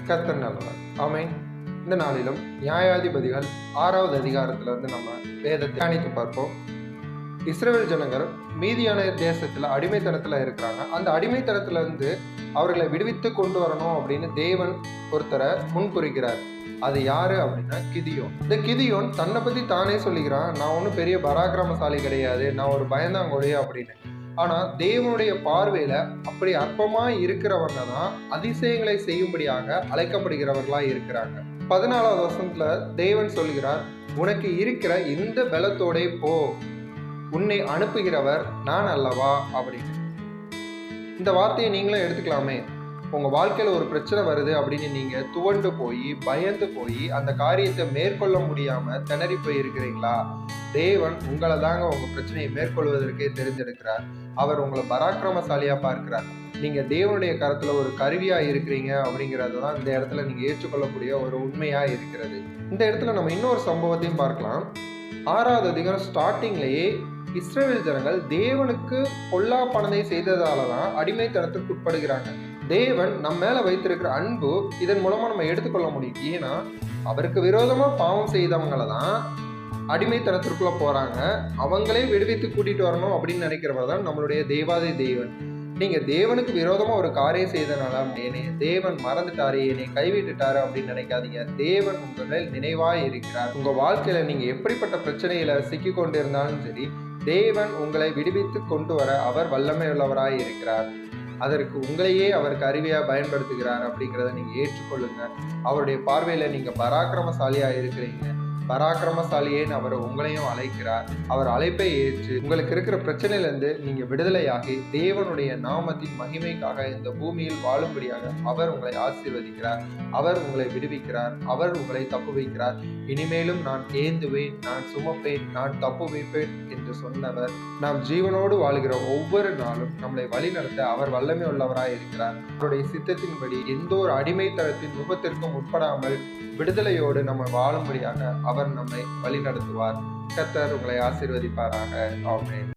கர்த்தர் நல்லவர். ஆமென். இந்த நாளிலும் நியாயாதிபதிகள் 6வது அதிகாரத்திலிருந்து நம்ம வேதத்தை தியானித்து பார்ப்போம். இஸ்ரவேல் ஜனங்கள் மீதியான தேசத்துல அடிமைத்தனத்துல இருக்கிறாங்க. அந்த அடிமைத்தனத்துல இருந்து அவர்களை விடுவித்து கொண்டு வரணும் அப்படின்னு தேவன் ஒருத்தரை முன்குறிக்கிறார். அது யாரு அப்படின்னா கிதியோன். இந்த கிதியோன் தன்னை பத்தி தானே சொல்லிக்கிறான், நான் ஒன்றும் பெரிய பராக்கிரமசாலி கிடையாது, நான் ஒரு பயந்தாங்கொழி அப்படின்னு. ஆனா தேவனுடைய பார்வையில அப்படி அற்பமா இருக்கிறவங்க தான் அதிசயங்களை செய்யும்படியாக அழைக்கப்படுகிறவர்களா இருக்கிறாங்க. 14வது வசனத்துல தேவன் சொல்கிறார், உனக்கு இருக்கிற இந்த பலத்தோட போ, உன்னை அனுப்புகிறவர் நான் அல்லவா அப்படின்னு. இந்த வார்த்தையை நீங்களும் எடுத்துக்கலாமே. உங்க வாழ்க்கையில ஒரு பிரச்சனை வருது அப்படின்னு நீங்க துவண்டு போய் பயந்து போய் அந்த காரியத்தை மேற்கொள்ள முடியாம திணறி போய் இருக்கிறீங்களா? தேவன் உங்களை தாங்க உங்க பிரச்சனையை மேற்கொள்வதற்கே தெரிஞ்செடுக்கிறார். அவர் உங்களை பராக்கிரமசாலியா பார்க்கிறார். நீங்க தேவனுடைய கரத்துல ஒரு கருவியா இருக்கிறீங்க அப்படிங்கிறது தான் இந்த இடத்துல நீங்க ஏற்றுக்கொள்ளக்கூடிய ஒரு உண்மையா இருக்கிறது. இந்த இடத்துல நம்ம இன்னொரு சம்பவத்தையும் பார்க்கலாம். 6வது அதிகாரம் ஸ்டார்டிங்லயே இஸ்ரவேல் ஜனங்கள் தேவனுக்கு பொல்லாப்பானதை செய்ததாலதான் அடிமைத்தனத்துக்கு உட்படுகிறாங்க. தேவன் நம்ம மேல வைத்திருக்கிற அன்பு இதன் மூலமா நம்ம எடுத்துக்கொள்ள முடியும். ஏன்னா அவருக்கு விரோதமா பாவம் செய்தவங்களை தான் அடிமைத்தனத்திற்குள்ள போறாங்க. அவங்களே விடுவித்து கூட்டிட்டு வரணும் அப்படின்னு நினைக்கிறவர் தான் நம்மளுடைய தேவாதி தேவன். நீங்க தேவனுக்கு விரோதமா ஒரு காரியம் செய்தனால என்னை தேவன் மறந்துட்டாரு, என்னை கைவிட்டுட்டாரு அப்படின்னு நினைக்காதீங்க. தேவன் உங்க மேல் நினைவாய் இருக்கிறார். உங்க வாழ்க்கையில நீங்க எப்படிப்பட்ட பிரச்சனையில சிக்கி கொண்டு இருந்தாலும் சரி, தேவன் உங்களை விடுவித்து கொண்டு வர அவர் வல்லமை உள்ளவராய் இருக்கிறார். அதற்கு உங்களையே அவர் கருவியா பயன்படுத்துகிறார் அப்படிங்கிறத நீங்க ஏற்றுக்கொள்ளுங்க. அவருடைய பார்வையில நீங்க பராக்கிரமசாலியா இருக்கிறீங்க. பராக்கிரமசாலியேன்னு அவர் உங்களையும் அழைக்கிறார். அவர் அழைப்பை ஏற்று உங்களுக்கு இருக்கிற பிரச்சனையிலிருந்து நீங்க விடுதலையாகி தேவனுடைய நாமத்தின் மகிமைக்காக இந்த பூமியில் வாழும்படியாக அவர் உங்களை ஆசீர்வதிக்கிறார். அவர் உங்களை விடுவிக்கிறார். அவர் உங்களை தப்பு வைக்கிறார். இனிமேலும் நான் ஏந்துவேன், நான் சுமப்பேன், நான் தப்பு வைப்பேன் என்று சொன்னவர் நாம் ஜீவனோடு வாழுகிற ஒவ்வொரு நாளும் நம்மளை வழிநடத்த அவர் வல்லமை உள்ளவராய் இருக்கிறார். அவருடைய சித்தத்தின்படி எந்த ஒரு அடிமைத்தனத்தின் நுகத்திற்கும் உட்படாமல் விடுதலையோடு நம்ம வாழும்படியாக அவர் நம்மை வழி நடத்துவார். கர்த்தர் உங்களை ஆசீர்வதிப்பாராக. ஆமென்.